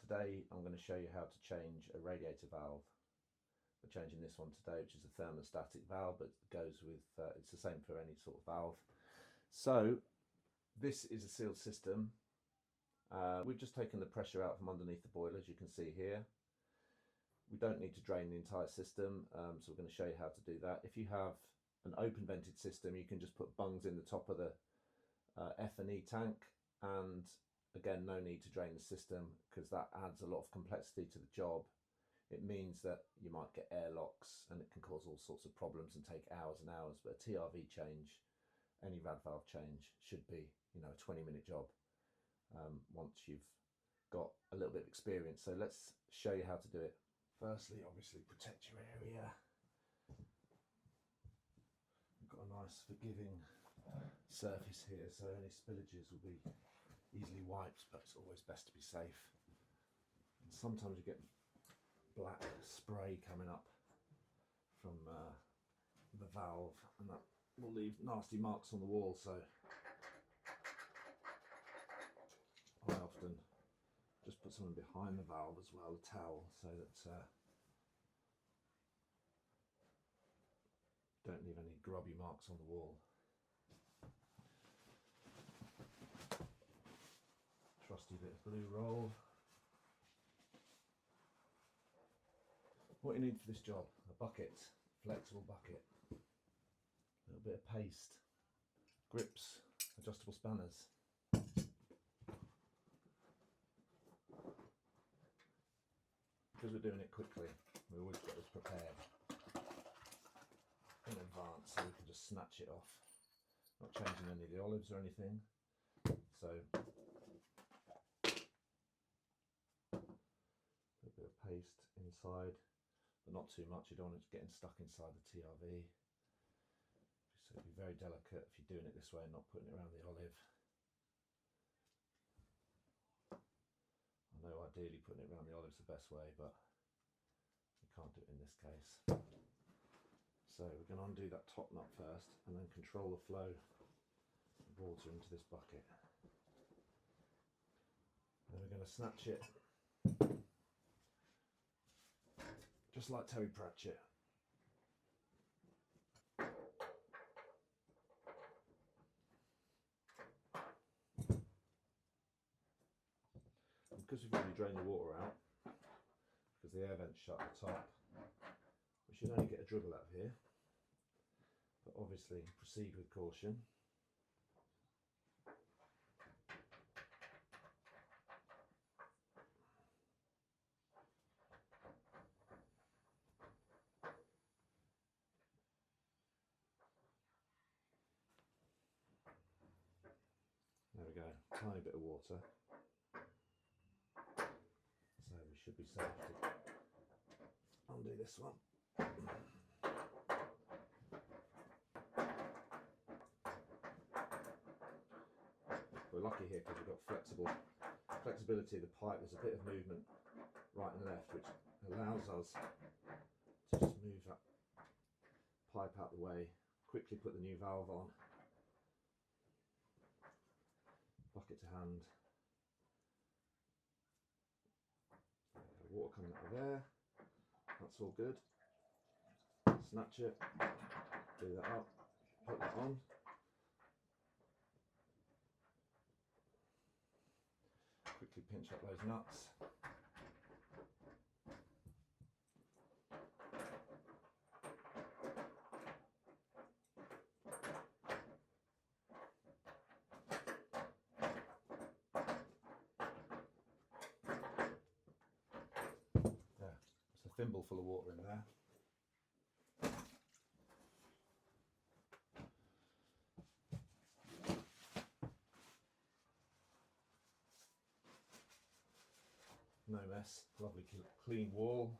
Today I'm going to show you how to change a radiator valve. We're changing this one today, which is a thermostatic valve, but it goes with, it's the same for any sort of valve. So this is a sealed system. We've just taken the pressure out from underneath the boiler, as you can see here. We don't need to drain the entire system, so we're going to show you how to do that. If you have an open vented system, you can just put bungs in the top of the F&E tank, and again, no need to drain the system because that adds a lot of complexity to the job. It means that you might get airlocks and it can cause all sorts of problems and take hours and hours, but a TRV change, any rad valve change, should be, you know, a 20-minute job once you've got a little bit of experience. So let's show you how to do it. Firstly, obviously protect your area. We've got a nice forgiving surface here, so any spillages will be easily wiped, but it's always best to be safe. And sometimes you get black spray coming up from the valve, and that will leave nasty marks on the wall, so I often just put something behind the valve as well, a towel, so that don't leave any grubby marks on the wall. Trusty bit of blue roll. What you need for this job: a bucket, flexible bucket, a little bit of paste, grips, adjustable spanners. Because we're doing it quickly, we always get this prepared in advance so we can just snatch it off. Not changing any of the olives or anything. So a bit of paste inside, but not too much. You don't want it getting stuck inside the TRV. So be very delicate if you're doing it this way and not putting it around the olive. I know ideally putting it around the olive is the best way, but we can't do it in this case. So we're going to undo that top nut first and then control the flow of water into this bucket. Then we're going to snatch it just like Terry Pratchett. And because we've already drained the water out, because the air vent's shut at the top, we should only get a dribble out of here, but obviously proceed with caution. There we go, tiny bit of water. So we should be safe to undo this one. We're lucky here because we've got flexibility of the pipe. There's a bit of movement right and left, which allows us to just move that pipe out the way, quickly put the new valve on, bucket to hand. Water coming out of there, that's all good. Snatch it, do that up, put that on. Quickly pinch up those nuts. There, it's a thimble full of water in there. No mess, lovely clean wall.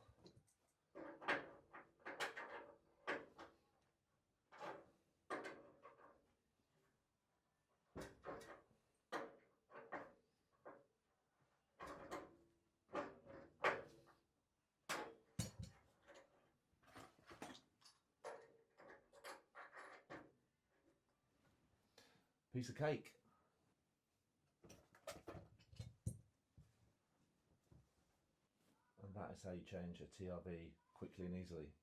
Piece of cake. And that is how you change a TRV quickly and easily.